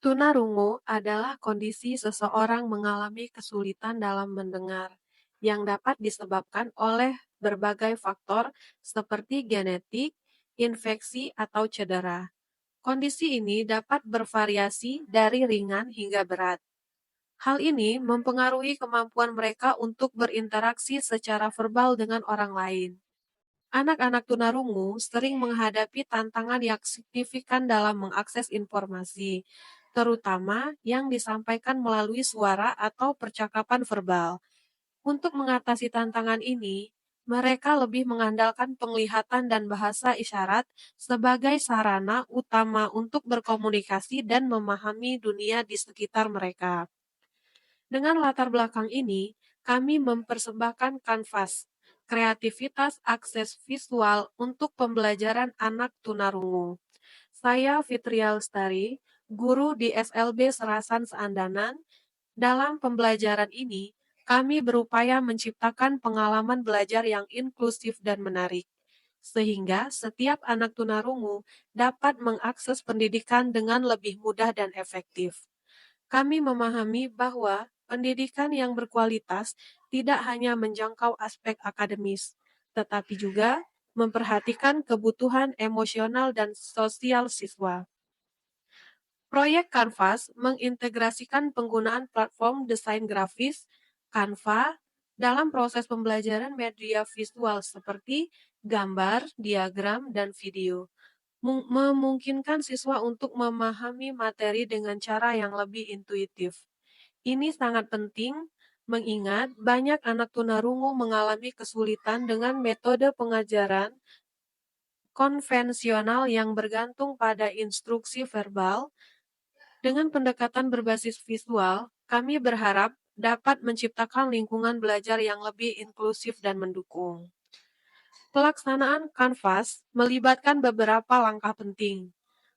Tunarungu adalah kondisi seseorang mengalami kesulitan dalam mendengar yang dapat disebabkan oleh berbagai faktor seperti genetik, infeksi, atau cedera. Kondisi ini dapat bervariasi dari ringan hingga berat. Hal ini mempengaruhi kemampuan mereka untuk berinteraksi secara verbal dengan orang lain. Anak-anak tunarungu sering menghadapi tantangan yang signifikan dalam mengakses informasi, terutama yang disampaikan melalui suara atau percakapan verbal. Untuk mengatasi tantangan ini, mereka lebih mengandalkan penglihatan dan bahasa isyarat sebagai sarana utama untuk berkomunikasi dan memahami dunia di sekitar mereka. Dengan latar belakang ini, kami mempersembahkan kanvas, kreativitas akses visual untuk pembelajaran anak tunarungu. Saya Fitria Lestari, guru di SLB Serasan Seandanan. Dalam pembelajaran ini, kami berupaya menciptakan pengalaman belajar yang inklusif dan menarik, sehingga setiap anak tunarungu dapat mengakses pendidikan dengan lebih mudah dan efektif. Kami memahami bahwa pendidikan yang berkualitas tidak hanya menjangkau aspek akademis, tetapi juga memperhatikan kebutuhan emosional dan sosial siswa. Proyek Canvas mengintegrasikan penggunaan platform desain grafis Canva dalam proses pembelajaran media visual seperti gambar, diagram, dan video, memungkinkan siswa untuk memahami materi dengan cara yang lebih intuitif. Ini sangat penting mengingat banyak anak tunarungu mengalami kesulitan dengan metode pengajaran konvensional yang bergantung pada instruksi verbal. Dengan pendekatan berbasis visual, kami berharap dapat menciptakan lingkungan belajar yang lebih inklusif dan mendukung. Pelaksanaan Canvas melibatkan beberapa langkah penting.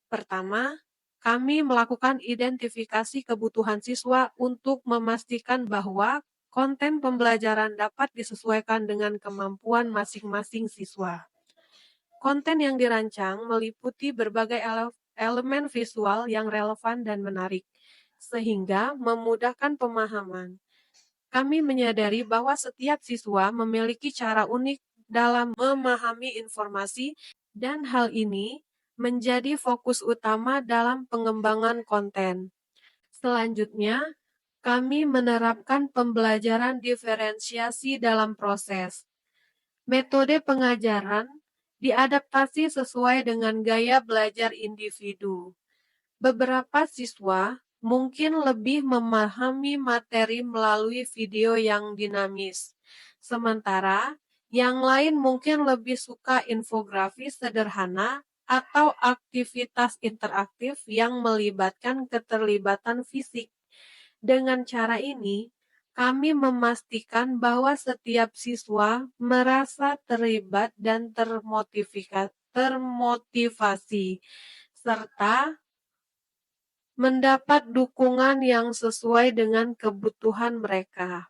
Pertama, kami melakukan identifikasi kebutuhan siswa untuk memastikan bahwa konten pembelajaran dapat disesuaikan dengan kemampuan masing-masing siswa. Konten yang dirancang meliputi berbagai elemen visual yang relevan dan menarik, sehingga memudahkan pemahaman. Kami menyadari bahwa setiap siswa memiliki cara unik dalam memahami informasi, dan hal ini menjadi fokus utama dalam pengembangan konten. Selanjutnya, kami menerapkan pembelajaran diferensiasi dalam proses. Metode pengajaran diadaptasi sesuai dengan gaya belajar individu. Beberapa siswa mungkin lebih memahami materi melalui video yang dinamis, sementara yang lain mungkin lebih suka infografis sederhana atau aktivitas interaktif yang melibatkan keterlibatan fisik. Dengan cara ini, kami memastikan bahwa setiap siswa merasa terlibat dan termotivasi, serta mendapat dukungan yang sesuai dengan kebutuhan mereka.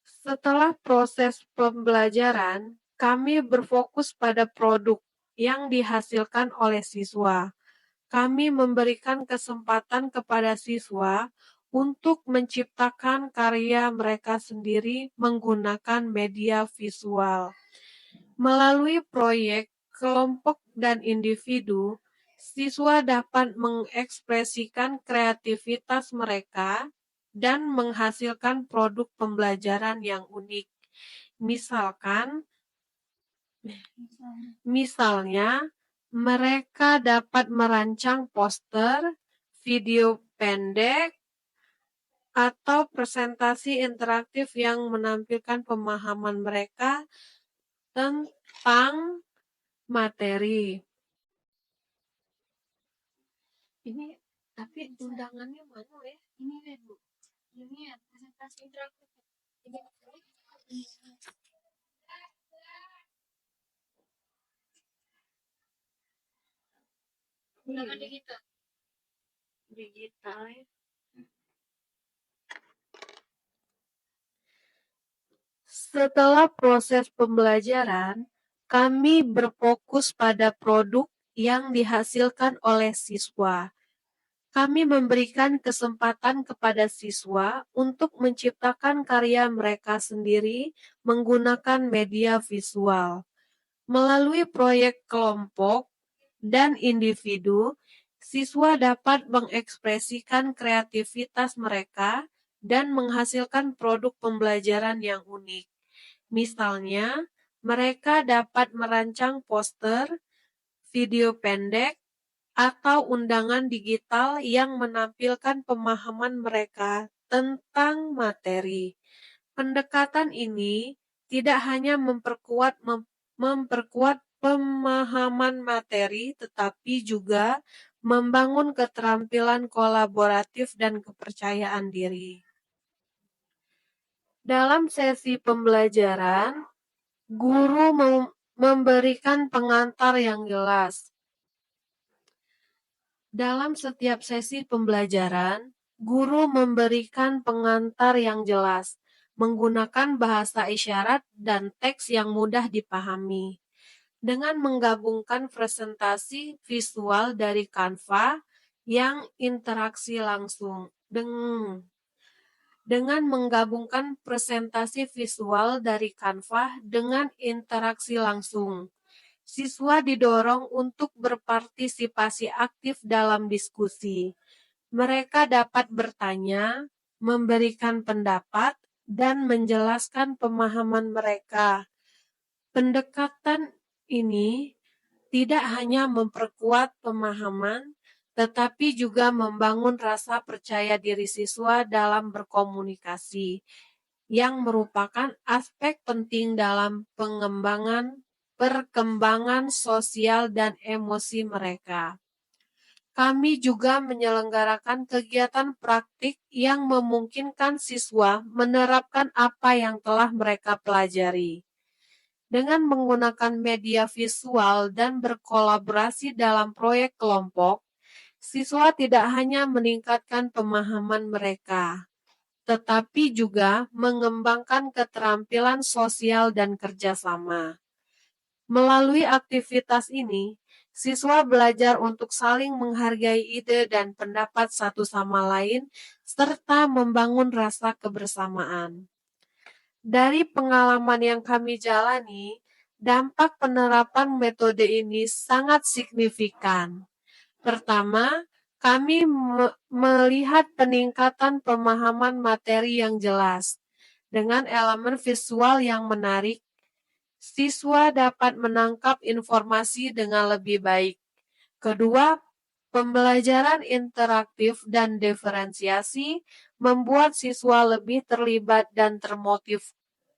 Setelah proses pembelajaran, kami berfokus pada produk yang dihasilkan oleh siswa. Kami memberikan kesempatan kepada siswa untuk menciptakan karya mereka sendiri menggunakan media visual. Melalui proyek kelompok dan individu, siswa dapat mengekspresikan kreativitas mereka dan menghasilkan produk pembelajaran yang unik. Misalnya, mereka dapat merancang poster, video pendek, atau presentasi interaktif yang menampilkan pemahaman mereka tentang materi. Ini tapi undangannya mana ya? Ini ya Bu. Ini ya presentasi interaktif. Undangan digital. Digital ya. Setelah proses pembelajaran, kami berfokus pada produk yang dihasilkan oleh siswa. Kami memberikan kesempatan kepada siswa untuk menciptakan karya mereka sendiri menggunakan media visual. Melalui proyek kelompok dan individu, siswa dapat mengekspresikan kreativitas mereka dan menghasilkan produk pembelajaran yang unik. Misalnya, mereka dapat merancang poster, video pendek, atau undangan digital yang menampilkan pemahaman mereka tentang materi. Pendekatan ini tidak hanya memperkuat pemahaman materi, tetapi juga membangun keterampilan kolaboratif dan kepercayaan diri. Dalam sesi pembelajaran, guru memberikan pengantar yang jelas. Dalam setiap sesi pembelajaran, guru memberikan pengantar yang jelas, menggunakan bahasa isyarat dan teks yang mudah dipahami. Dengan menggabungkan presentasi visual dari Canva yang interaksi langsung. Dengan menggabungkan presentasi visual dari Canva dengan interaksi langsung, siswa didorong untuk berpartisipasi aktif dalam diskusi. Mereka dapat bertanya, memberikan pendapat, dan menjelaskan pemahaman mereka. Pendekatan ini tidak hanya memperkuat pemahaman, tetapi juga membangun rasa percaya diri siswa dalam berkomunikasi, yang merupakan aspek penting dalam perkembangan sosial dan emosi mereka. Kami juga menyelenggarakan kegiatan praktik yang memungkinkan siswa menerapkan apa yang telah mereka pelajari. Dengan menggunakan media visual dan berkolaborasi dalam proyek kelompok, siswa tidak hanya meningkatkan pemahaman mereka, tetapi juga mengembangkan keterampilan sosial dan kerjasama. Melalui aktivitas ini, siswa belajar untuk saling menghargai ide dan pendapat satu sama lain, serta membangun rasa kebersamaan. Dari pengalaman yang kami jalani, dampak penerapan metode ini sangat signifikan. Pertama, kami melihat peningkatan pemahaman materi yang jelas. Dengan elemen visual yang menarik, siswa dapat menangkap informasi dengan lebih baik. Kedua, pembelajaran interaktif dan diferensiasi membuat siswa lebih terlibat dan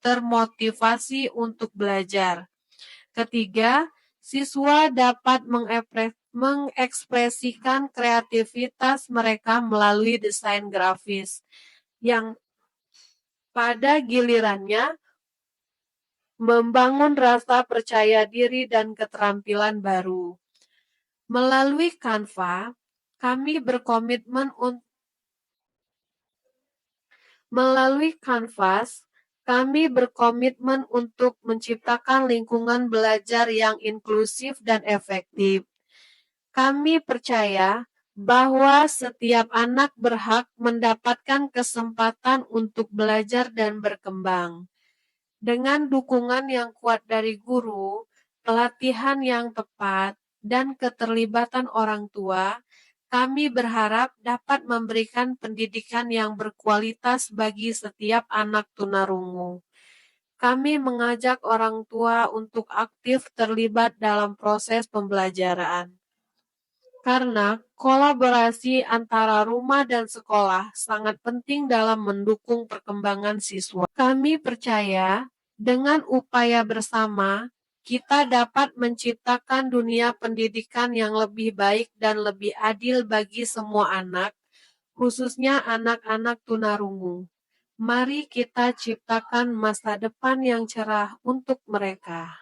termotivasi untuk belajar. Ketiga, siswa dapat mengekspresikan kreativitas mereka melalui desain grafis, yang pada gilirannya membangun rasa percaya diri dan keterampilan baru. Melalui Canva, kami berkomitmen untuk Melalui Canvas, kami berkomitmen untuk menciptakan lingkungan belajar yang inklusif dan efektif. Kami percaya bahwa setiap anak berhak mendapatkan kesempatan untuk belajar dan berkembang. Dengan dukungan yang kuat dari guru, pelatihan yang tepat, dan keterlibatan orang tua, kami berharap dapat memberikan pendidikan yang berkualitas bagi setiap anak tunarungu. Kami mengajak orang tua untuk aktif terlibat dalam proses pembelajaran. Karena kolaborasi antara rumah dan sekolah sangat penting dalam mendukung perkembangan siswa. Kami percaya dengan upaya bersama, kita dapat menciptakan dunia pendidikan yang lebih baik dan lebih adil bagi semua anak, khususnya anak-anak tunarungu. Mari kita ciptakan masa depan yang cerah untuk mereka.